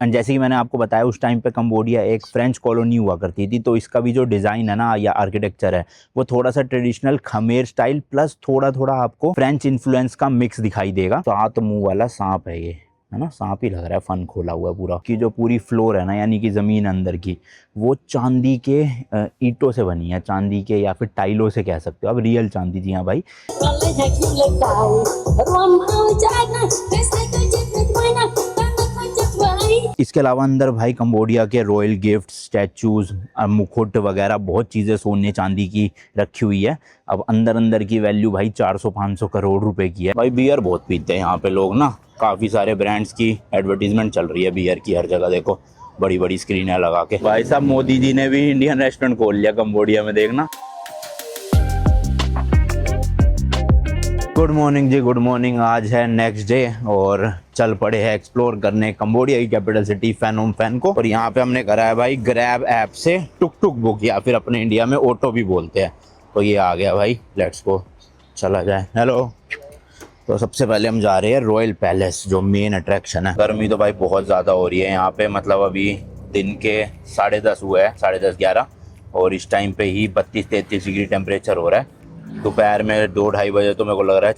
And जैसे कि मैंने आपको बताया उस टाइम पे कंबोडिया एक फ्रेंच कॉलोनी हुआ करती थी, तो इसका भी जो डिज़ाइन है ना या आर्किटेक्चर है वो थोड़ा सा ट्रेडिशनल खमेर स्टाइल प्लस थोड़ा थोड़ा आपको फ्रेंच इन्फ्लुएंस का मिक्स दिखाई देगा। 7 मुंह वाला सांप है ये, है ना, सांप ही लग रहा है, फन खोला हुआ है पूरा। की जो पूरी फ्लोर है ना यानी कि ज़मीन अंदर की, वो चांदी के ईंटों से बनी है, चांदी के या फिर टाइलों से कह सकते हो आप, रियल चांदी। जी हाँ भाई। इसके अलावा अंदर भाई कंबोडिया के रॉयल गिफ्ट, स्टैचूज, मुकुट वगैरह बहुत चीज़ें सोने चांदी की रखी हुई है। अब अंदर अंदर की वैल्यू भाई 400-500 करोड़ रुपए की है। भाई बियर बहुत पीते हैं यहाँ पे लोग ना, काफ़ी सारे ब्रांड्स की एडवर्टीजमेंट चल रही है बियर की हर जगह, देखो बड़ी बड़ी स्क्रीनें लगा के। भाई साहब मोदी जी ने भी इंडियन रेस्टोरेंट खोल लिया कंबोडिया में, देखना। गुड मॉर्निंग जी, गुड मॉर्निंग। आज है नेक्स्ट डे और चल पड़े हैं एक्सप्लोर करने कंबोडिया की कैपिटल सिटी फेनोम पेन को। और यहाँ पे हमने करा है भाई ग्रैब ऐप से टुक टुक बुक, या फिर अपने इंडिया में ऑटो भी बोलते हैं। तो ये आ गया भाई, लेट्स गो, चला जाए। हेलो। तो सबसे पहले हम जा रहे हैं रॉयल पैलेस, जो मेन अट्रैक्शन है। गर्मी तो भाई बहुत ज़्यादा हो रही है यहाँ पे, मतलब अभी दिन के 10:30 हुए हैं, 10:30-11, और इस टाइम पे ही 32-33 डिग्री टेम्परेचर हो रहा है। दोपहर में 2-2:30 बजे तो मेरे को लग रहा है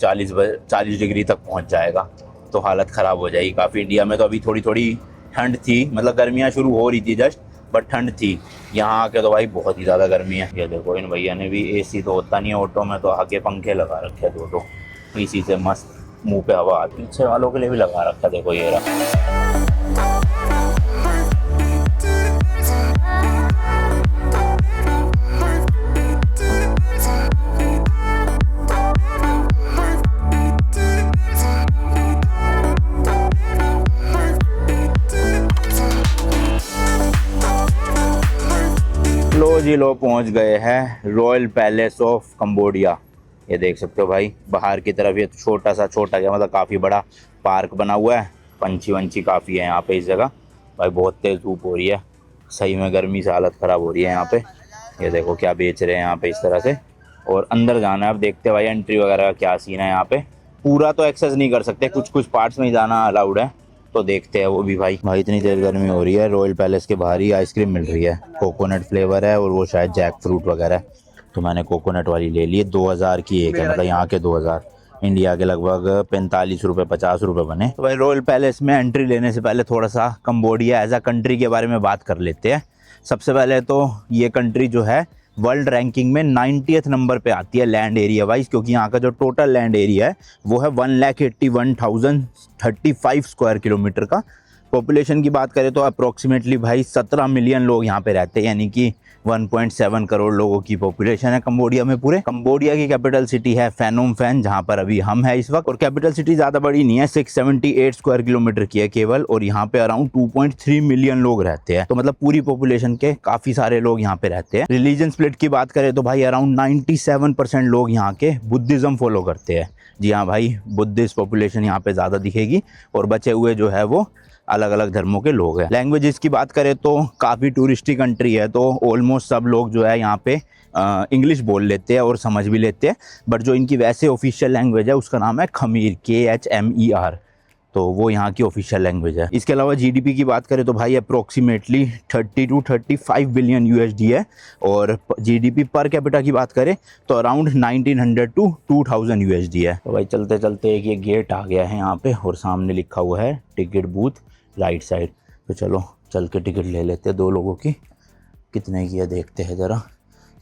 40 डिग्री तक पहुंच जाएगा, तो हालत ख़राब हो जाएगी काफ़ी। इंडिया में तो अभी थोड़ी थोड़ी ठंड थी, मतलब गर्मियाँ शुरू हो रही थी जस्ट, बट ठंड थी। यहाँ आके तो भाई बहुत ही ज़्यादा गर्मी है। ये देखो इन भैया ने भी, एसी तो होता नहीं है ऑटो में, तो आगे पंखे लगा रखे हैं दो, इसी से मस्त मुंह पे हवा आती। पीछे वालों के लिए भी लगा रखा है, देखो ये रहा। लो जी लो, पहुंच गए हैं रॉयल पैलेस ऑफ कंबोडिया। ये देख सकते हो भाई बाहर की तरफ, ये छोटा क्या मतलब काफ़ी बड़ा पार्क बना हुआ है। पंछी वंछी काफ़ी है यहाँ पे इस जगह। भाई बहुत तेज़ धूप हो रही है, सही में गर्मी से हालत ख़राब हो रही है यहाँ पे। ये देखो क्या बेच रहे हैं यहाँ पे इस तरह से। और अंदर जाना है, अब देखते हैं भाई एंट्री वगैरह का क्या सीन है यहाँ पे। पूरा तो एक्सेस नहीं कर सकते, कुछ कुछ पार्ट्स में ही जाना अलाउड है, तो देखते हैं वो भी। भाई इतनी तेज गर्मी हो रही है, रॉयल पैलेस के बाहर ही आइसक्रीम मिल रही है, कोकोनट फ्लेवर है और वो शायद जैक फ्रूट वगैरह है। तो मैंने कोकोनट वाली ले ली है, 2000 की एक है, मतलब यहाँ के 2000, इंडिया के लगभग 45 रुपये 50 रुपये बने। तो भाई रॉयल पैलेस में एंट्री लेने से पहले थोड़ा सा कंबोडिया एज अ कंट्री के बारे में बात कर लेते हैं। सबसे पहले तो ये कंट्री जो है वर्ल्ड रैंकिंग में 90th नंबर पे आती है लैंड एरिया वाइज, क्योंकि यहाँ का जो टोटल लैंड एरिया है वो है 1,81,035 स्क्वायर किलोमीटर का। पॉपुलेशन की बात करें तो अप्रोक्सीमेटली भाई 17 मिलियन लोग यहाँ पे रहते हैं, यानी कि 1.7 करोड़ लोगों की पॉपुलेशन है कंबोडिया में पूरे। कंबोडिया की कैपिटल सिटी है फेनोम पेन, जहाँ पर अभी हम हैं इस वक्त। और कैपिटल सिटी ज़्यादा बड़ी नहीं है, 678 स्क्वायर किलोमीटर की है केवल, और यहाँ पे अराउंड 2.3 मिलियन लोग रहते हैं, तो मतलब पूरी पॉपुलेशन के काफ़ी सारे लोग यहाँ पे रहते हैं। रिलीजन स्प्लिट की बात करें तो भाई अराउंड 97% लोग यहाँ के बुद्धिज़्म फॉलो करते हैं। जी हाँ भाई, बुद्धिस्ट पॉपुलेशन यहाँ पे ज़्यादा दिखेगी, और बचे हुए जो है वो अलग अलग धर्मों के लोग हैं। लैंग्वेजेस की बात करें तो काफ़ी टूरिस्टी कंट्री है, तो ऑलमोस्ट सब लोग जो है यहाँ पे इंग्लिश बोल लेते हैं और समझ भी लेते हैं। बट जो इनकी वैसे ऑफिशियल लैंग्वेज है उसका नाम है खमीर, KHMER, तो वो यहाँ की ऑफिशियल लैंग्वेज है। इसके अलावा जीडीपी की बात करें तो भाई अप्रोक्सीमेटली 30 to 35 बिलियन USD है, और जीडीपी पर कैपिटा की बात करें तो अराउंड 1900 to 2000 USD है। तो भाई चलते चलते एक ये गेट आ गया है यहाँ पे, और सामने लिखा हुआ है टिकट बूथ राइट साइड। तो चलो चल के टिकट ले लेते हैं 2 लोगों की, कितने की है देखते हैं ज़रा।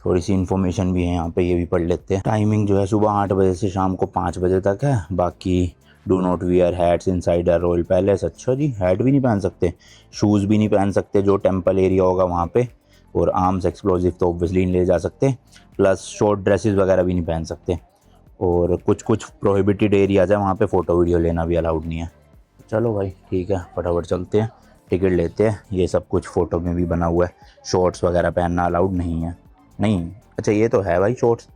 थोड़ी सी इन्फॉर्मेशन भी है यहाँ पे, ये भी पढ़ लेते हैं। टाइमिंग जो है सुबह 8 बजे से शाम को 5 बजे तक है। बाकी do not wear hats inside the royal palace. अच्छा जी, हैट भी नहीं पहन सकते, शूज़ भी नहीं पहन सकते जो टेम्पल एरिया होगा वहाँ पे, और आर्म्स एक्सप्लोजिव तो ऑब्वियसली नहीं ले जा सकते, प्लस शॉर्ट ड्रेसेस वगैरह भी नहीं पहन सकते। और कुछ कुछ प्रोहिबिटेड एरियाज़ है वहाँ पे, फ़ोटो वीडियो लेना भी अलाउड नहीं है। चलो भाई ठीक है, फटाफट चलते हैं, टिकट लेते हैं। ये सब कुछ फ़ोटो में भी बना हुआ है, शॉर्ट्स वगैरह पहनना अलाउड नहीं है। नहीं, अच्छा ये तो है भाई, शॉर्ट्स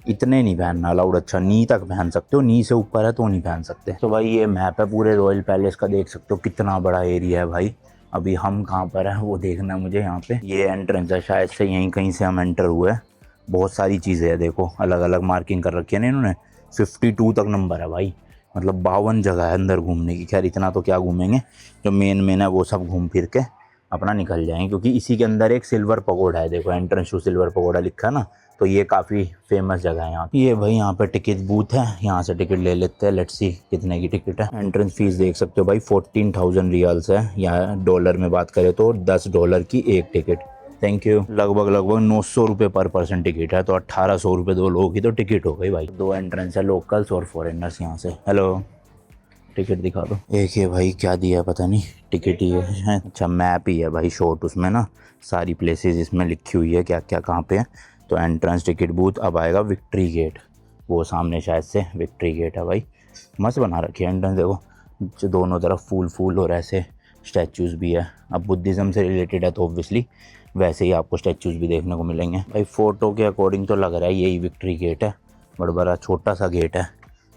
इतने नहीं पहनना अलाउड। अच्छा नी तक पहन सकते हो, नी से ऊपर है तो नहीं पहन सकते। तो भाई ये मैप है पूरे रॉयल पैलेस का, देख सकते हो कितना बड़ा एरिया है भाई। अभी हम कहाँ पर है वो देखना है मुझे। यहाँ पे ये एंट्रेंस है, शायद से यहीं कहीं से हम एंटर हुए हैं। बहुत सारी चीज़ें हैं देखो, अलग अलग मार्किंग कर रखी है ना इन्होंने, 52 तक नंबर है भाई। मतलब 52 जगह है अंदर घूमने की। खैर इतना तो क्या घूमेंगे, जो मेन है वो सब घूम फिर के अपना निकल जाएंगे, क्योंकि इसी के अंदर एक सिल्वर पगोड़ा है। देखो एंट्रेंस टू सिल्वर पगोड़ा लिखा है ना, तो ये काफ़ी फेमस जगह है यहाँ। ये भाई यहाँ पे टिकट बूथ है, यहाँ से टिकट ले लेते हैं। लेट्स सी कितने की टिकट है। एंट्रेंस फीस देख सकते हो भाई 14,000 रियाल्स है, या डॉलर में बात करें तो $10 की एक टिकट। Thank you. लगभग 900 रुपये पर पर्सन टिकट है, तो 1800 रुपये 2 लोगों की तो टिकट हो गई भाई। 2 एंट्रेंस है, लोकल्स और फॉरेनर्स यहाँ से। हेलो, टिकट दिखा दो। एक है भाई, क्या दिया है पता नहीं, टिकट ही है। अच्छा मैप ही है भाई शॉर्ट, उसमें ना सारी प्लेसेस इसमें लिखी हुई है क्या क्या कहाँ पे है। तो एंट्रेंस टिकट बूथ, अब आएगा विक्ट्री गेट, वो सामने शायद से विक्ट्री गेट है भाई। मस्त बना रखी है एंट्रेंस, देखो दोनों तरफ फूल और ऐसे स्टैचूज़ भी है। अब बुद्धिज़्म से रिलेटेड है तो ऑब्वियसली वैसे ही आपको स्टैचूज़ भी देखने को मिलेंगे भाई। फ़ोटो के अकॉर्डिंग तो लग रहा है यही विक्ट्री गेट है, बड़ा छोटा सा गेट है।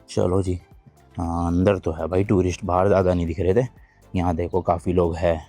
चलो जी, हाँ अंदर तो है भाई टूरिस्ट, बाहर ज़्यादा नहीं दिख रहे थे। यहाँ देखो काफ़ी लोग हैं,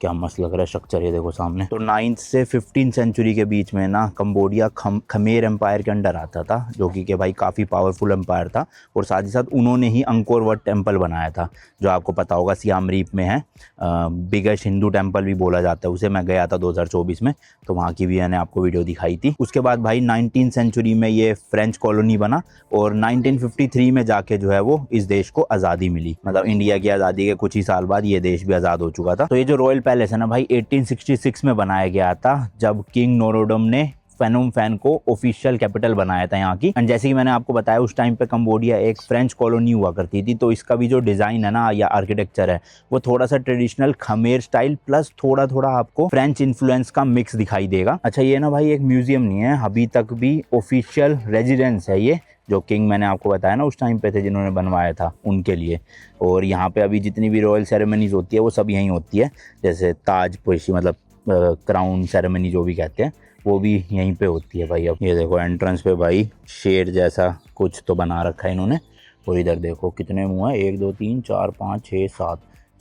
क्या मस्त लग रहा है स्ट्रक्चर ये देखो सामने। तो 9th से 15th सेंचुरी के बीच में ना कंबोडिया खमेर एम्पायर के अंडर आता था, जो कि भाई काफ़ी पावरफुल एम्पायर था। और साथ ही साथ उन्होंने ही अंकोर वट टेम्पल बनाया था, जो आपको पता होगा सियाम रीप में है। बिगेस्ट हिंदू टेम्पल भी बोला जाता है उसे। मैं गया था 2024 में, तो वहाँ की भी मैंने आपको वीडियो दिखाई थी। उसके बाद भाई 19th सेंचुरी में ये फ्रेंच कॉलोनी बना, और 1953 में जाके जो है वो इस देश को आज़ादी मिली। मतलब इंडिया की आज़ादी के कुछ ही साल बाद ये देश भी आज़ाद हो चुका था। तो ये जो रॉयल पैलेस है ना भाई 1866 में बनाया गया था, जब किंग नोरोडम ने फेनोम फैन को ऑफिशियल कैपिटल बनाया था यहाँ की। एंड जैसे कि मैंने आपको बताया उस टाइम पे कंबोडिया एक फ्रेंच कॉलोनी हुआ करती थी, तो इसका भी जो डिज़ाइन है ना या आर्किटेक्चर है वो थोड़ा सा ट्रेडिशनल खमेर स्टाइल प्लस थोड़ा आपको फ्रेंच इन्फ्लुएंस का मिक्स दिखाई देगा। अच्छा ये ना भाई एक म्यूजियम नहीं है, अभी तक भी ऑफिशियल रेजिडेंस है ये, जो किंग मैंने आपको बताया ना उस टाइम पे थे जिन्होंने बनवाया था उनके लिए। और यहाँ पे अभी जितनी भी रॉयल सेरेमनीज होती है वो सब यहीं होती है, जैसे ताजपोशी मतलब क्राउन सेरेमनी जो भी कहते हैं वो भी यहीं पे होती है भाई। अब ये देखो एंट्रेंस पे भाई शेर जैसा कुछ तो बना रखा है इन्होंने। और इधर देखो कितने मुँह है, 1 2 3 4 5 6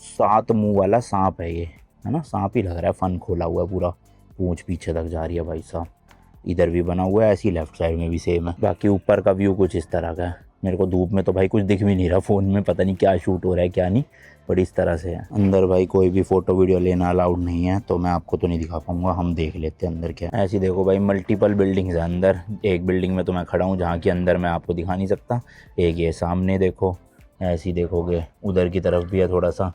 7 मुँह वाला सांप है ये, है ना, सांप ही लग रहा है। फन खोला हुआ है पूरा, पूंछ पीछे तक जा रही है भाई साहब। इधर भी बना हुआ है, ऐसी लेफ्ट साइड में भी सेम है। बाकी ऊपर का व्यू कुछ इस तरह का है। मेरे को धूप में तो भाई कुछ दिख भी नहीं रहा, फ़ोन में पता नहीं क्या शूट हो रहा है क्या नहीं, बट इस तरह से है। अंदर भाई कोई भी फ़ोटो वीडियो लेना अलाउड नहीं है, तो मैं आपको तो नहीं दिखा पाऊँगा, हम देख लेते हैं अंदर क्या। ऐसी देखो भाई मल्टीपल बिल्डिंग्स है अंदर। एक बिल्डिंग में तो मैं खड़ा हूँ जहाँ के अंदर मैं आपको दिखा नहीं सकता। एक ये सामने देखो, ऐसी देखोगे उधर की तरफ भी है थोड़ा सा,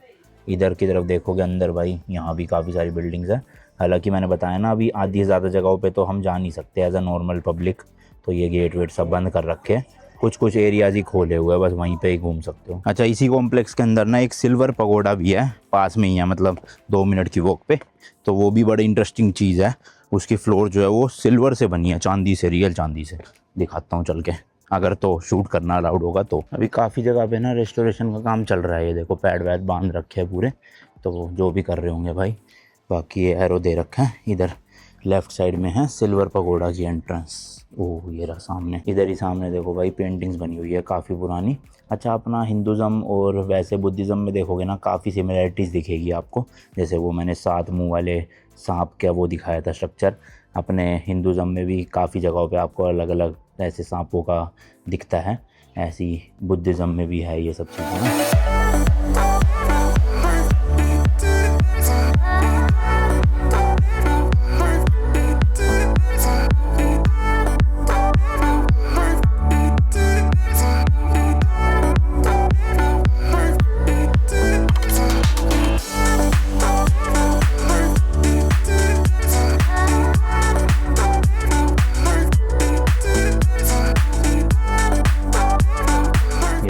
इधर की तरफ देखोगे अंदर भाई यहाँ भी काफ़ी सारी बिल्डिंग्स है। हालांकि मैंने बताया ना अभी आधी से ज़्यादा जगहों पे तो हम जा नहीं सकते एज अ नॉर्मल पब्लिक, तो ये गेट वेट सब बंद कर रखे हैं। कुछ एरियाज ही खोले हुए हैं, बस वहीं पे ही घूम सकते हो। अच्छा इसी कॉम्प्लेक्स के अंदर ना एक सिल्वर पगोडा भी है, पास में ही है, मतलब 2 मिनट की वॉक पे। तो वो भी बड़ी इंटरेस्टिंग चीज़ है। उसकी फ्लोर जो है वो सिल्वर से बनी है, चांदी से, रियल चांदी से। दिखाता हूँ चल के, अगर तो शूट करना अलाउड होगा तो। अभी काफ़ी जगह पे ना रेस्टोरेशन का काम चल रहा है, ये देखो पैड वैड बांध रखे हैं पूरे, तो जो भी कर रहे होंगे भाई। बाकी ये एरो दे रखा है, इधर लेफ़्ट साइड में है सिल्वर पगोडा की एंट्रेंस। ओह ये रहा सामने, इधर ही सामने देखो भाई पेंटिंग्स बनी हुई है काफ़ी पुरानी। अच्छा अपना हिंदुज़म और वैसे बुद्धिज़्म में देखोगे ना काफ़ी सिमिलरिटीज़ दिखेगी आपको। जैसे वो मैंने 7 मुँह वाले सांप का वो दिखाया था स्ट्रक्चर, अपने हिंदुज़म में भी काफ़ी जगहों पे आपको अलग अलग ऐसे सांपों का दिखता है, ऐसी बुद्धिज़्म में भी है ये सब चीज़ें ना।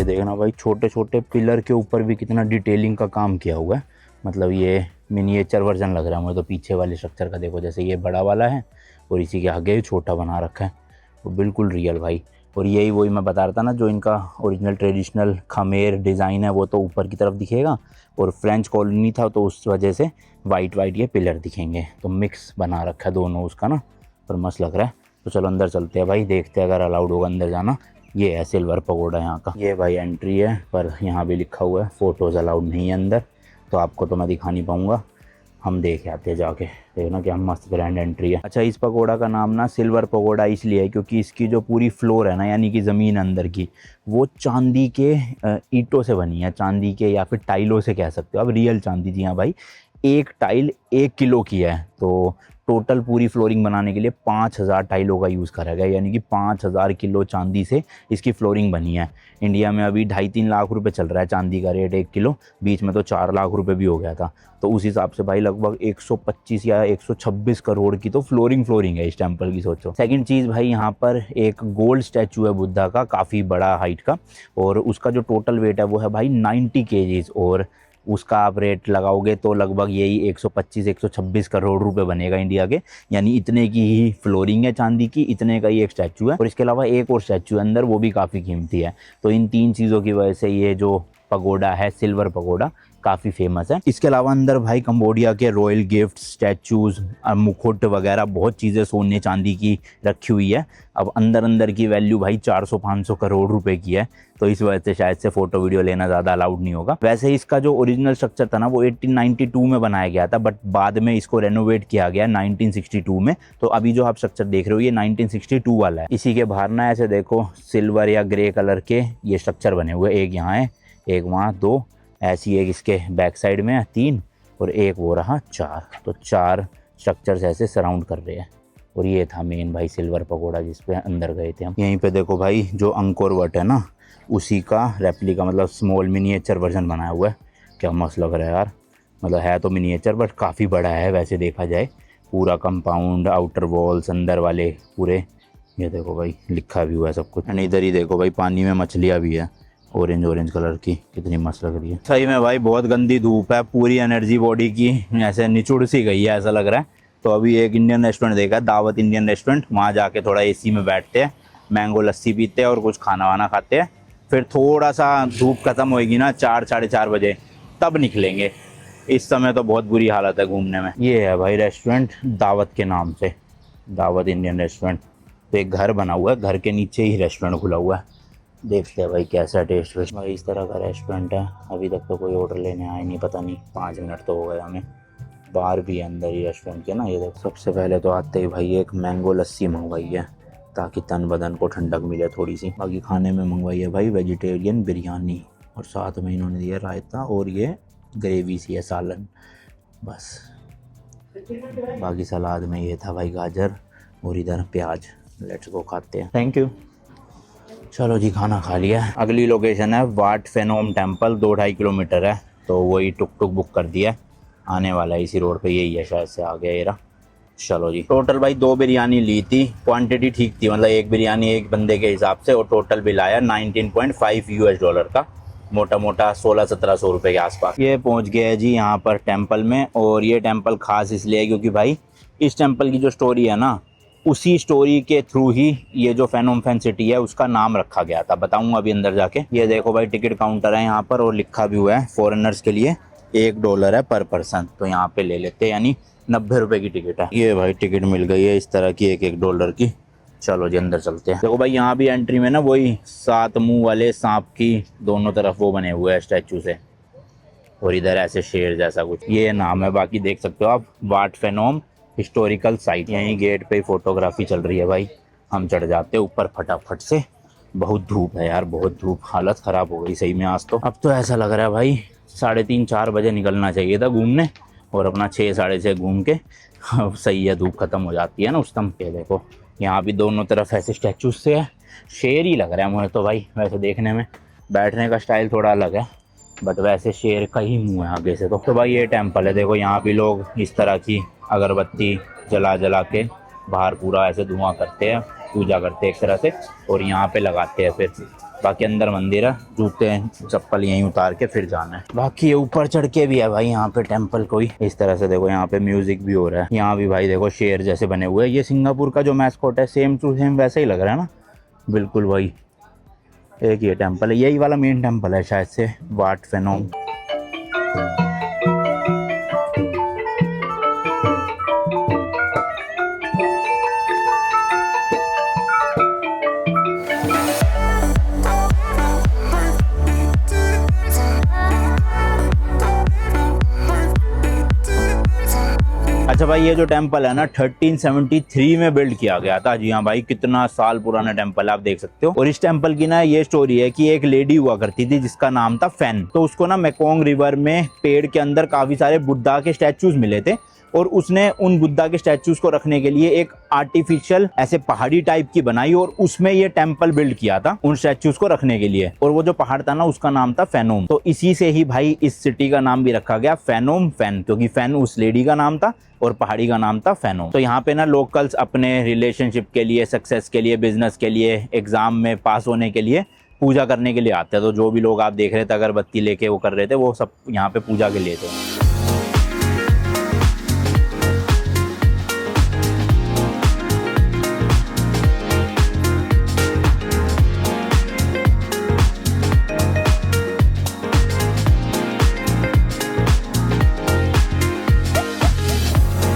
देखना भाई छोटे छोटे पिलर के ऊपर भी कितना डिटेलिंग का काम किया हुआ है। मतलब ये मिनिएचर वर्जन लग रहा है मुझे तो पीछे वाले स्ट्रक्चर का। देखो जैसे ये बड़ा वाला है और इसी के आगे छोटा बना रखा है, वो बिल्कुल रियल भाई। और यही वही मैं बता रहा था ना, जो इनका ओरिजिनल ट्रेडिशनल खमेर डिज़ाइन है वो तो ऊपर की तरफ दिखेगा, और फ्रेंच कॉलोनी था तो उस वजह से वाइट ये पिलर दिखेंगे। तो मिक्स बना रखा है दोनों उसका ना, पर मस्त लग रहा है। तो चलो अंदर चलते हैं भाई, देखते हैं अगर अलाउड होगा अंदर जाना। ये है सिल्वर पगोडा यहाँ का। ये भाई एंट्री है, पर यहाँ भी लिखा हुआ है फ़ोटोज़ अलाउड नहीं है अंदर, तो आपको तो मैं दिखा नहीं पाऊँगा। हम देख आते हैं जाके, देखना क्या मस्त ग्रैंड एंट्री है। अच्छा, इस पगोड़ा का नाम ना सिल्वर पगोड़ा इसलिए है क्योंकि इसकी जो पूरी फ्लोर है ना, यानी कि ज़मीन अंदर की, वो चांदी के ईंटों से बनी है, चांदी के या फिर टाइलों से कह सकते हो आप, रियल चांदी। जी हाँ भाई, एक टाइल 1 किलो की है। तो टोटल पूरी फ्लोरिंग बनाने के लिए 5000 टाइलों का यूज़ करा गया, यानी कि 5000 किलो चांदी से इसकी फ्लोरिंग बनी है। इंडिया में अभी 2.5-3 लाख रुपए चल रहा है चांदी का रेट 1 किलो, बीच में तो 4 लाख रुपए भी हो गया था। तो उस हिसाब से भाई लगभग 125 या 126 करोड़ की तो फ्लोरिंग है इस टेम्पल की, सोचो। सेकंड चीज़ भाई, यहाँ पर एक गोल्ड स्टैचू है बुद्धा का, काफ़ी बड़ा हाइट का, और उसका जो टोटल वेट है वो है भाई 90 केजीज, और उसका आप रेट लगाओगे तो लगभग यही 125-126 करोड़ रुपए बनेगा इंडिया के। यानी इतने की ही फ्लोरिंग है चांदी की, इतने का ही एक स्टैचू है, और इसके अलावा एक और स्टैचू है अंदर, वो भी काफ़ी कीमती है। तो इन 3 चीज़ों की वजह से ये जो पगोड़ा है, सिल्वर पगोड़ा, काफ़ी फेमस है। इसके अलावा अंदर भाई कंबोडिया के रॉयल गिफ्ट, स्टैचूज़, मुकुट वगैरह बहुत चीज़ें सोने चांदी की रखी हुई है। अब अंदर की वैल्यू भाई 400-500 करोड़ रुपए की है, तो इस वजह से शायद से फ़ोटो वीडियो लेना ज़्यादा अलाउड नहीं होगा। वैसे ही इसका जो ओरिजिनल स्ट्रक्चर था ना, वो 1892 में बनाया गया था, बट बाद में इसको रेनोवेट किया गया 1962 में। तो अभी जो आप स्ट्रक्चर देख रहे हो ये 1962 वाला है। इसी के बाहर ना ऐसे देखो सिल्वर या ग्रे कलर के ये स्ट्रक्चर बने हुए, एक यहाँ है, एक वहाँ, 2 ऐसी, एक इसके बैक साइड में है 3, और एक वो रहा 4। तो 4 स्ट्रक्चर्स ऐसे सराउंड कर रहे हैं। और ये था मेन भाई सिल्वर पगोड़ा जिस पे अंदर गए थे हम। यहीं पे देखो भाई जो अंकोर वट है ना, उसी का रेप्लिका, मतलब स्मॉल मिनिएचर वर्जन बनाया हुआ है। क्या मस्त लग रहा है यार, मतलब है तो मिनिएचर बट काफ़ी बड़ा है वैसे देखा जाए। पूरा कंपाउंड, आउटर वॉल्स, अंदर वाले पूरे, ये देखो भाई लिखा भी हुआ है सब कुछ। एंड इधर ही देखो भाई पानी में मछलियाँ भी है, ऑरेंज कलर की, कितनी मस्त लग रही है। सही में भाई बहुत गंदी धूप है, पूरी एनर्जी बॉडी की ऐसे निचुड़ सी गई है ऐसा लग रहा है। तो अभी एक इंडियन रेस्टोरेंट देखा है, दावत इंडियन रेस्टोरेंट, वहाँ जाके थोड़ा एसी में बैठते हैं, मैंगो लस्सी पीते हैं और कुछ खाना वाना खाते हैं। फिर थोड़ा सा धूप खत्म होएगी ना 4-4:30 बजे, तब निकलेंगे। इस समय तो बहुत बुरी हालत है घूमने में। ये है भाई रेस्टोरेंट दावत के नाम से, दावत इंडियन रेस्टोरेंट। तो एक घर बना हुआ है, घर के नीचे ही रेस्टोरेंट खुला हुआ है। देखते हैं भाई कैसा टेस्ट वेस्ट। भाई इस तरह का रेस्टोरेंट है। अभी तक तो कोई ऑर्डर लेने आया नहीं, पता नहीं 5 मिनट तो हो गए हमें। बाहर भी है अंदर ही रेस्टोरेंट के ना, ये देखो। सबसे पहले तो आते ही भाई एक मैंगो लस्सी मंगवाई है ताकि तन बदन को ठंडक मिले थोड़ी सी। बाकी खाने में मंगवाई है भाई वेजिटेरियन बिरयानी, और साथ में इन्होंने दिया रायता और ये ग्रेवी सी है, सालन, बस। बाकी सलाद में ये था भाई गाजर और इधर प्याज। लेट्स गो खाते हैं। Thank you. चलो जी खाना खा लिया। अगली लोकेशन है वाट फेनोम टेम्पल, 2-2.5 किलोमीटर है। तो वही टुक बुक कर दिया, आने वाला है इसी रोड पे, यही है शायद से, आ गया ये रहा। चलो जी। टोटल भाई 2 बिरयानी ली थी, क्वांटिटी ठीक थी, मतलब एक बिरयानी एक बंदे के हिसाब से, और टोटल बिल आया $19.5 का, मोटा मोटा 1600-1700 रुपये के आसपास। ये पहुंच गया है जी यहाँ पर टेम्पल में। और ये टेम्पल खास इसलिए है क्योंकि भाई इस टेम्पल की जो स्टोरी है ना, उसी स्टोरी के थ्रू ही ये जो फेनोम फैन सिटी है उसका नाम रखा गया था। बताऊंगा अभी अंदर जाके। ये देखो भाई टिकट काउंटर है यहाँ पर, और लिखा भी हुआ है फॉरेनर्स के लिए $1 है पर पर्सन। तो यहाँ पे ले लेते हैं, यानी 90 रुपए की टिकट है। ये भाई टिकट मिल गई है इस तरह की, एक $1 की। चलो जी अंदर चलते हैं। देखो भाई यहाँ भी एंट्री में ना वही 7 मुंह वाले सांप की दोनों तरफ वो बने हुए हैं स्टैचू से, और इधर ऐसे शेर जैसा कुछ, ये नाम है। बाकी देख सकते हो आप, वाट फेनोम हिस्टोरिकल साइट। यहीं गेट पे ही फोटोग्राफी चल रही है भाई। हम चढ़ जाते हैं ऊपर फटाफट से। बहुत धूप है यार, बहुत धूप, हालत ख़राब हो गई सही में आज तो। अब तो ऐसा लग रहा है भाई 3:30-4 बजे निकलना चाहिए था घूमने, और अपना 6-6:30 घूम के सही है, धूप खत्म हो जाती है ना उस टाइम पे। देखो यहाँ भी दोनों तरफ ऐसे स्टैचू से है, शेर ही लग रहा है मुझे तो भाई वैसे देखने में। बैठने का स्टाइल थोड़ा अलग है, बट वैसे शेर का ही मुँह है आगे से तो भाई ये टेम्पल है। देखो यहाँ भी लोग इस तरह की अगरबत्ती जला के बाहर पूरा ऐसे धुआं करते हैं, पूजा करते हैं एक तरह से, और यहाँ पे लगाते हैं। फिर बाकी अंदर मंदिर है, जूते चप्पल यहीं उतार के फिर जाना है। बाकी ये ऊपर चढ़ के भी है भाई यहाँ पे टेम्पल कोई इस तरह से। देखो यहाँ पे म्यूजिक भी हो रहा है। यहाँ भी भाई देखो शेर जैसे बने हुए हैं। ये सिंगापुर का जो मैस्कॉट है सेम टू सेम वैसे ही लग रहा है ना, बिल्कुल भाई। एक ये टेम्पल है, यही वाला मेन टेम्पल है शायद से, वाट फेनोम। अच्छा भाई, ये जो टेम्पल है ना 1373 में बिल्ड किया गया था। जी हाँ भाई, कितना साल पुराना टेम्पल आप देख सकते हो। और इस टेम्पल की ना ये स्टोरी है कि एक लेडी हुआ करती थी जिसका नाम था फैन। तो उसको ना मेकोंग रिवर में पेड़ के अंदर काफी सारे बुद्धा के स्टैचूज मिले थे और उसने उन बुद्धा के स्टैचूज को रखने के लिए एक आर्टिफिशियल ऐसे पहाड़ी टाइप की बनाई और उसमें ये टेम्पल बिल्ड किया था उन स्टैचूज को रखने के लिए। और वो जो पहाड़ था ना उसका नाम था फेनोम। तो इसी से ही भाई इस सिटी का नाम भी रखा गया फेनोम फैन, क्योंकि फैन उस लेडी का नाम था और पहाड़ी का नाम था फेनोम। तो यहाँ पे ना लोकल्स अपने रिलेशनशिप के लिए, सक्सेस के लिए, बिजनेस के लिए, एग्जाम में पास होने के लिए पूजा करने के लिए आते हैं। तो जो भी लोग आप देख रहे थे अगरबत्ती लेके वो कर रहे थे, वो सब यहाँ पे पूजा के लिए थे।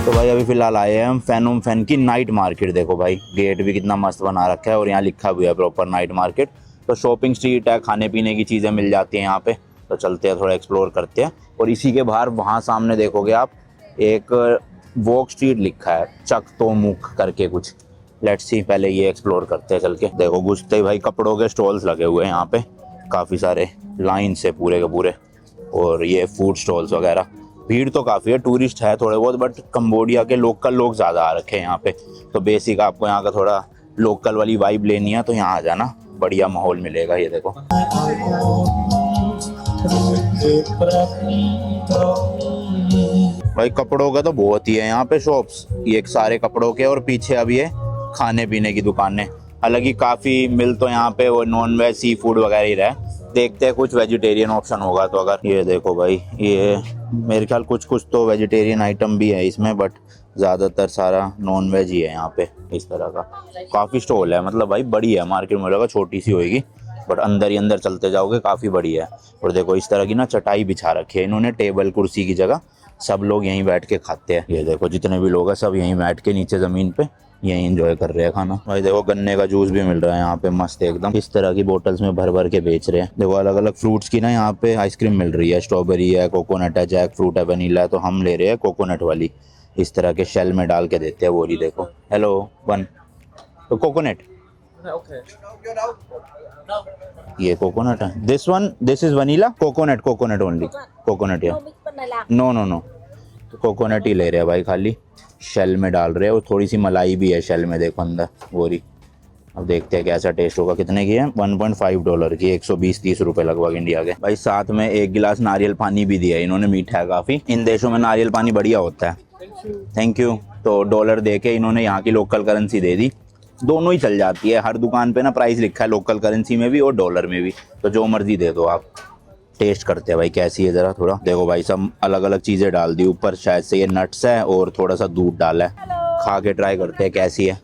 तो भाई अभी फिलहाल आए हैं हम फेनोम फैन की नाइट मार्केट। देखो भाई, गेट भी कितना मस्त बना रखा है और यहाँ लिखा भी है प्रॉपर नाइट मार्केट। तो शॉपिंग स्ट्रीट है, खाने पीने की चीज़ें मिल जाती हैं यहाँ पे। तो चलते हैं, थोड़ा एक्सप्लोर करते हैं। और इसी के बाहर वहाँ सामने देखोगे आप एक वॉक स्ट्रीट लिखा है, चक तो मुख करके कुछ। लेट्स सी, पहले ये एक्सप्लोर करते हैं चल के। देखो घुसते ही भाई कपड़ों के स्टॉल्स लगे हुए हैं यहाँ पे काफ़ी सारे, लाइन से पूरे के पूरे। और ये फूड स्टॉल्स वगैरह, भीड़ तो काफ़ी है, टूरिस्ट है थोड़े बहुत, बट कंबोडिया के लोकल लोग ज़्यादा आ रखे हैं यहाँ पे। तो बेसिक आपको यहाँ का थोड़ा लोकल वाली वाइब लेनी है तो यहाँ आ जाना, बढ़िया माहौल मिलेगा। ये देखो भाई, कपड़ों का तो बहुत ही है यहाँ पे शॉप्स, ये सारे कपड़ों के। और पीछे अभी है खाने पीने की दुकानें। हालांकि काफ़ी मिल तो यहाँ पे वो नॉन वेज सी फूड वगैरह ही रहा। देखते हैं कुछ वेजिटेरियन ऑप्शन होगा तो। अगर ये देखो भाई, ये मेरे ख्याल कुछ तो वेजिटेरियन आइटम भी है इसमें, बट ज़्यादातर सारा नॉन वेज ही है यहाँ पे। इस तरह का काफ़ी स्टॉल है, मतलब भाई बड़ी है मार्केट, मुझे लगा छोटी सी होगी, बट अंदर ही अंदर चलते जाओगे काफ़ी बड़ी है। और देखो इस तरह की ना चटाई बिछा रखी है इन्होंने, टेबल कुर्सी की जगह। सब लोग यहीं बैठ के खाते हैं। ये देखो जितने भी लोग हैं सब यहीं बैठ के नीचे ज़मीन पे यहीं एंजॉय कर रहे हैं खाना। भाई देखो गन्ने का जूस भी मिल रहा है यहाँ पे मस्त एकदम, इस तरह की बोतल्स में भर भर के बेच रहे हैं। देखो अलग अलग फ्रूट्स की ना यहाँ पे आइसक्रीम मिल रही है, स्ट्रॉबेरी है, कोकोनट है, जैक फ्रूट है, वनीला है। तो हम ले रहे हैं कोकोनट वाली, इस तरह के शेल में डाल के देते हैं वो ही। देखो हेलो वन तो कोकोनट, ये कोकोनट है। This one, this is vanilla, coconut, coconut only, coconut या नो नो नो, कोकोनट ही ले रहे हैं भाई, खाली शेल में डाल रहे हैं। और थोड़ी सी मलाई भी है शेल में, देखो अंदर वो रही। अब देखते हैं कैसा टेस्ट होगा। कितने की है? $1.5 की, 120-130 रुपए लगभग इंडिया के। भाई साथ में एक गिलास नारियल पानी भी दिया है इन्होंने, मीठा है काफ़ी। इन देशों में नारियल पानी बढ़िया होता है। Thank you. तो डॉलर दे के इन्होंने यहाँ की लोकल करेंसी दे दी, दोनों ही चल जाती है। हर दुकान पे ना प्राइस लिखा है लोकल करेंसी में भी और डॉलर में भी, तो जो मर्जी दे दो आप। टेस्ट करते हैं भाई कैसी है ज़रा थोड़ा। देखो भाई सब अलग अलग चीज़ें डाल दी ऊपर, शायद से ये नट्स है और थोड़ा सा दूध डाला है। खा के ट्राई करते हैं कैसी है।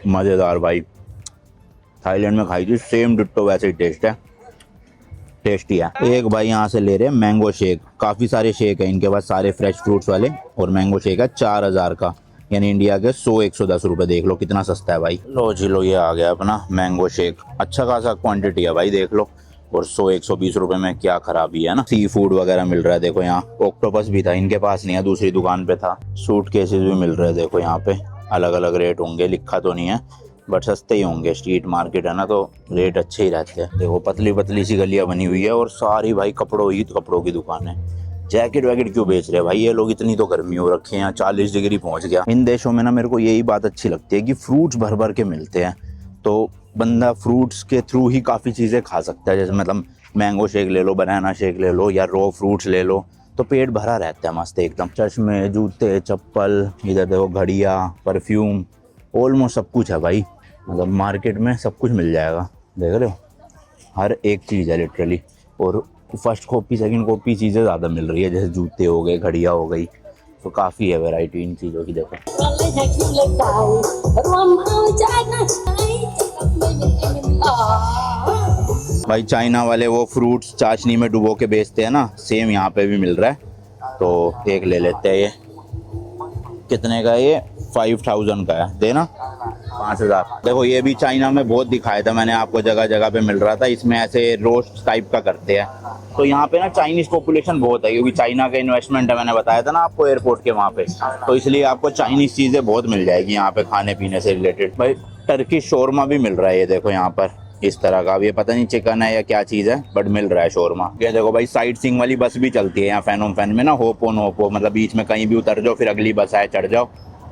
मज़ेदार भाई, थाईलैंड में खाई थी सेम डिट्टो वैसे ही टेस्ट है, टेस्टी है। एक भाई यहाँ से ले रहे हैं मैंगो शेक, काफ़ी सारे शेक है इनके पास, सारे फ्रेश फ्रूट्स वाले। और मैंगो शेक है 4000 का, यानी इंडिया के 100-110 रुपये। देख लो कितना सस्ता है भाई। लो जी लो, ये आ गया अपना मैंगो शेक, अच्छा खासा क्वांटिटी है भाई देख लो। और 100-120 रुपये में क्या खराबी है ना। सी फूड वगैरह मिल रहा है देखो यहाँ, ऑक्टोपस भी था इनके पास, नहीं है दूसरी दुकान पे था। सूट केसेस भी मिल रहे हैं देखो यहाँ पे, अलग अलग रेट होंगे, लिखा तो नहीं है बट सस्ते ही होंगे। स्ट्रीट मार्केट है ना तो रेट अच्छे ही रहते हैं। देखो पतली पतली सी गलियाँ बनी हुई है और सारी भाई कपड़ों की दुकान है। जैकेट वैकेट क्यों बेच रहे हैं भाई ये लोग, इतनी तो गर्मी हो रखी है, यहाँ 40 डिग्री पहुंच गया। इन देशों में ना मेरे को यही बात अच्छी लगती है कि फ्रूट्स भर भर के मिलते हैं, तो बंदा फ्रूट्स के थ्रू ही काफ़ी चीज़ें खा सकता है। जैसे मतलब मैंगो शेक ले लो, बनाना शेक ले लो, या रॉ फ्रूट्स ले लो, तो पेट भरा रहता है मस्त एकदम। चश्मे, जूते, चप्पल, इधर देखो घड़ियाँ, परफ्यूम, ऑलमोस्ट सब कुछ है भाई। मतलब मार्केट में सब कुछ मिल जाएगा, देख रहे हो, हर एक चीज़ है लिटरली। और फर्स्ट कॉपी सेकंड कॉपी चीज़ें ज़्यादा मिल रही है, जैसे जूते हो गए, घड़ियाँ हो गई, तो काफ़ी है वैरायटी इन चीज़ों की। देखो भाई चाइना वाले वो फ्रूट्स चाशनी में डुबो के बेचते हैं ना, सेम यहाँ पे भी मिल रहा है। तो एक ले लेते हैं। ये कितने का है? ये 5000 का है, देना 5,000। देखो ये भी चाइना में बहुत दिखाया था मैंने आपको, जगह जगह पे मिल रहा था। इसमें ऐसे रोस्ट टाइप का करते हैं। तो यहाँ पे ना चाइनीज पॉपुलेशन बहुत है, क्योंकि चाइना का इन्वेस्टमेंट है, मैंने बताया था ना आपको एयरपोर्ट के वहाँ पे। तो इसलिए आपको चाइनीज चीज़ें बहुत मिल जाएगी यहाँ पे खाने पीने से रिलेटेड। भाई टर्किश शोरमा भी मिल रहा है, ये देखो यहाँ पर इस तरह का। अब ये पता नहीं चिकन है या क्या चीज़ है, बट मिल रहा है शोरमा। ये देखो भाई साइट सीइंग वाली बस भी चलती है यहाँ फैनोम फैन में ना, होप ऑन होप, मतलब बीच में कहीं भी उतर जाओ फिर अगली बस आए चढ़ जाओ।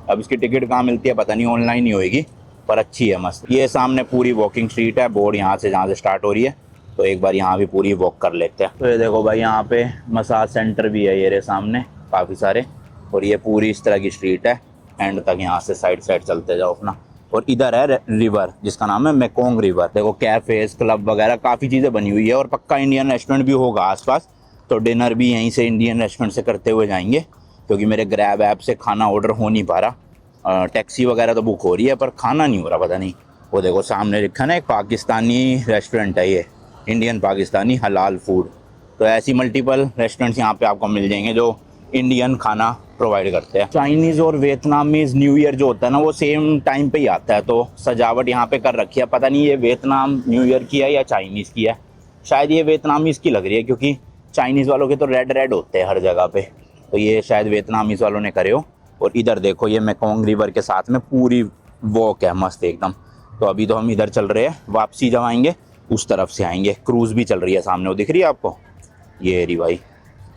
अब इसकी टिकट कहाँ मिलती है पता नहीं, ऑनलाइन ही होएगी, पर अच्छी है मस्त। ये सामने पूरी वॉकिंग स्ट्रीट है, बोर्ड यहाँ से जहाँ से स्टार्ट हो रही है, तो एक बार यहाँ भी पूरी वॉक कर लेते हैं। तो ये देखो भाई यहाँ पे मसाज सेंटर भी है, ये रहे सामने काफ़ी सारे। और ये पूरी इस तरह की स्ट्रीट है, एंड तक यहाँ से साइड साइड चलते जाओ अपना। और इधर है रिवर जिसका नाम है मेकोंग रिवर। देखो कैफेज क्लब वगैरह काफ़ी चीज़ें बनी हुई है, और पक्का इंडियन रेस्टोरेंट भी होगा आसपास। तो डिनर भी यहीं से इंडियन रेस्टोरेंट से करते हुए जाएंगे, क्योंकि मेरे ग्रैब ऐप से खाना ऑर्डर हो नहीं पा रहा। टैक्सी वगैरह तो बुक हो रही है पर खाना नहीं हो रहा, पता नहीं। वो देखो सामने लिखा ना, एक पाकिस्तानी रेस्टोरेंट है ये, इंडियन पाकिस्तानी हलाल फूड। तो ऐसी मल्टीपल रेस्टोरेंट्स यहाँ पे आपको मिल जाएंगे जो इंडियन खाना प्रोवाइड करते हैं। चाइनीज़ और वियतनामीज़ न्यू ईयर जो होता है ना, वो सेम टाइम पे ही आता है। तो सजावट यहाँ पे कर रखी है, पता नहीं ये वियतनाम न्यू ईयर की है या चाइनीज़ की है। शायद ये वियतनामीज़ की लग रही है, क्योंकि चाइनीज़ वालों के तो रेड रेड होते हैं हर जगह पे, तो ये शायद वियतनामीज़ वालों ने करे हो। और इधर देखो ये मेकोंग रिवर के साथ में पूरी वॉक है मस्त एकदम। तो अभी तो हम इधर चल रहे हैं, वापसी जब आएंगे उस तरफ से आएंगे। क्रूज़ भी चल रही है सामने, वो दिख रही है आपको, ये रही भाई,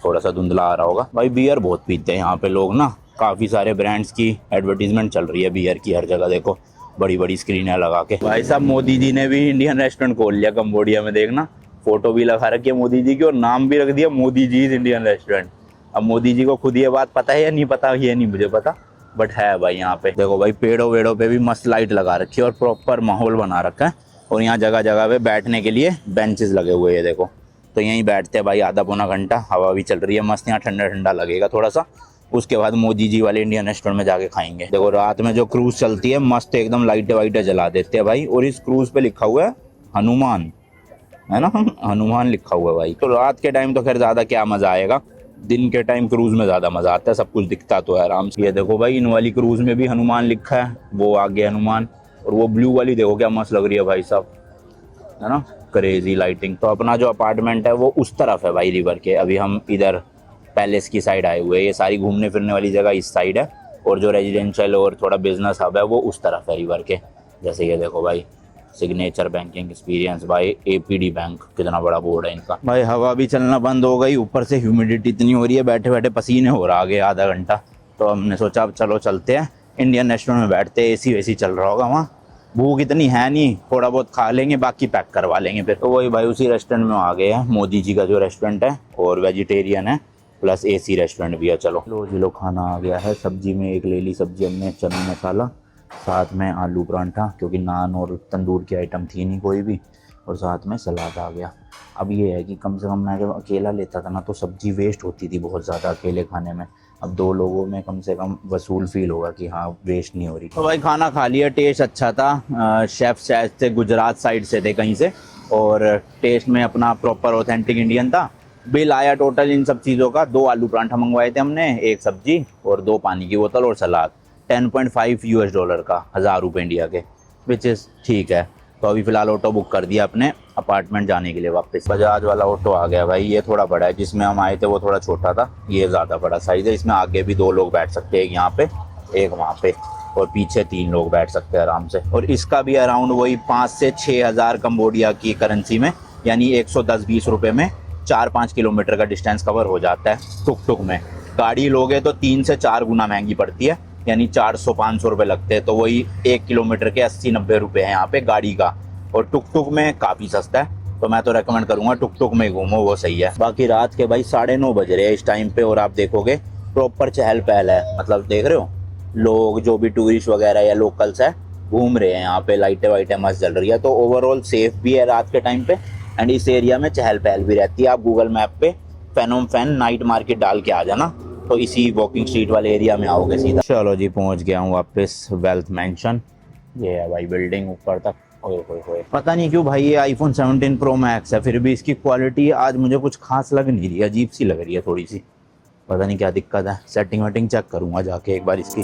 थोड़ा सा धुंधला आ रहा होगा। भाई बियर बहुत पीते हैं यहाँ पे लोग ना, काफ़ी सारे ब्रांड्स की एडवर्टीजमेंट चल रही है बियर की हर जगह। देखो बड़ी बड़ी स्क्रीनें लगा के। भाई साहब मोदी जी ने भी इंडियन रेस्टोरेंट खोल लिया कंबोडिया में, देखना फोटो भी लगा रखी है मोदी जी की, और नाम भी रख दिया मोदी जी इंडियन रेस्टोरेंट। अब मोदी जी को खुद ये बात पता है या नहीं पता, ये नहीं मुझे पता, बट है भाई यहाँ पे। देखो भाई पेड़ों वेड़ों पे भी मस्त लाइट लगा रखी है, और प्रॉपर माहौल बना रखा है। और यहाँ जगह जगह पे बैठने के लिए बेंचेस लगे हुए हैं, देखो। तो यहीं बैठते हैं भाई आधा पौना घंटा, हवा भी चल रही है मस्त, यहाँ ठंडा ठंडा लगेगा थोड़ा सा। उसके बाद मोदी जी वाले इंडियन रेस्टोरेंट में जाके खाएंगे। देखो रात में जो क्रूज़ चलती है मस्त एकदम लाइटें वाइटें जला देते हैं भाई। और इस क्रूज़ पे लिखा हुआ है हनुमान, है ना, हनुमान लिखा हुआ है भाई। तो रात के टाइम तो खैर ज़्यादा क्या मज़ा आएगा, दिन के टाइम क्रूज़ में ज़्यादा मज़ा आता है, सब कुछ दिखता तो है आराम से। ये देखो भाई इन वाली क्रूज़ में भी हनुमान लिखा है, वो आगे हनुमान। और वो ब्लू वाली देखो क्या मस्त लग रही है भाई साहब, है ना, क्रेजी लाइटिंग। तो अपना जो अपार्टमेंट है वो उस तरफ है भाई रिवर के। अभी हम इधर पैलेस की साइड आए हुए हैं, ये सारी घूमने फिरने वाली जगह इस साइड है, और जो रेजिडेंशियल और थोड़ा बिजनेस हब है वो उस तरफ है रिवर के। जैसे ये देखो भाई signature banking experience by APD bank, कितना बड़ा बोर्ड है इनका। भाई हवा भी चलना बंद हो गई, ऊपर से ह्यूमिडिटी इतनी हो रही है, बैठे बैठे पसीने हो रहा आगे आधा घंटा। तो हमने सोचा अब चलो चलते हैं इंडियन रेस्टोरेंट में बैठते हैं, एसी वेसी चल रहा होगा वहाँ। भूख इतनी है नहीं, थोड़ा बहुत खा लेंगे, बाकी पैक करवा लेंगे फिर। तो वही भाई उसी रेस्टोरेंट में आ गए हैं, मोदी जी का जो रेस्टोरेंट है, और वेजिटेरियन है प्लस एसी रेस्टोरेंट भी है। चलो लो जी लो खाना आ गया है। सब्जी में एक ले ली सब्जी हमने, चना मसाला, साथ में आलू परांठा, क्योंकि नान और तंदूर की आइटम थी नहीं कोई भी, और साथ में सलाद आ गया। अब ये है कि कम से कम मैं जब अकेला लेता था ना तो सब्जी वेस्ट होती थी बहुत ज़्यादा अकेले खाने में। अब 2 लोगों में कम से कम वसूल फील होगा कि हाँ वेस्ट नहीं हो रही। तो भाई खाना खा लिया, टेस्ट अच्छा था। शेफ़ शायद से गुजरात साइड से थे कहीं से, और टेस्ट में अपना प्रॉपर ऑथेंटिक इंडियन था। बिल आया टोटल इन सब चीज़ों का, 2 आलू परांठा मंगवाए थे हमने, 1 सब्जी और 2 पानी की बोतल और सलाद। $10.5 का, 1000 रुपये इंडिया के, विच इज़ ठीक है। तो अभी फ़िलहाल ऑटो बुक कर दिया अपने अपार्टमेंट जाने के लिए वापस। बजाज वाला ऑटो आ गया भाई, ये थोड़ा बड़ा है, जिसमें हम आए थे वो थोड़ा छोटा था, ये ज़्यादा बड़ा साइज़ है। इसमें आगे भी 2 लोग बैठ सकते हैं, एक यहाँ पे एक वहाँ पे, और पीछे 3 लोग बैठ सकते हैं आराम से। और इसका भी अराउंड वही 5 से 6 हज़ार कम्बोडिया की करेंसी में, यानी 110-120 रुपये में 4-5 किलोमीटर का डिस्टेंस कवर हो जाता है टुक टुक में। गाड़ी लोगे तो 3 से 4 गुना महंगी पड़ती है, यानी 400-500 रुपये लगते हैं। तो वही 1 किलोमीटर के 80-90 रुपये हैं यहाँ पे गाड़ी का, और टुक टुक में काफ़ी सस्ता है। तो मैं तो रेकमेंड करूँगा टुक टुक में घूमो, वो सही है। बाकी रात के भाई 9:30 बज रहे हैं इस टाइम पे, और आप देखोगे प्रॉपर चहल पहल है, मतलब देख रहे हो लोग जो भी टूरिस्ट वगैरह या लोकल्स है घूम रहे हैं यहाँ पे, लाइटें वाइटें मस्त जल रही है। तो ओवरऑल सेफ भी है रात के टाइम पे, एंड इस एरिया में चहल पहल भी रहती है। आप गूगल मैप पे फैनोम फैन नाइट मार्केट डाल के आ जाना, तो इसी वॉकिंग स्ट्रीट वाले एरिया में आओगे सीधा। चलो जी पहुंच गया हूँ वापस वेल्थ मैंशन। ये है भाई बिल्डिंग ऊपर तक। ओए पता नहीं क्यों भाई ये iPhone 17 Pro Max है, फिर भी इसकी क्वालिटी आज मुझे कुछ खास लग नहीं रही, अजीब सी लग रही है थोड़ी सी, पता नहीं क्या दिक्कत है। सेटिंग वेटिंग चेक करूँगा जाके एक बार इसकी।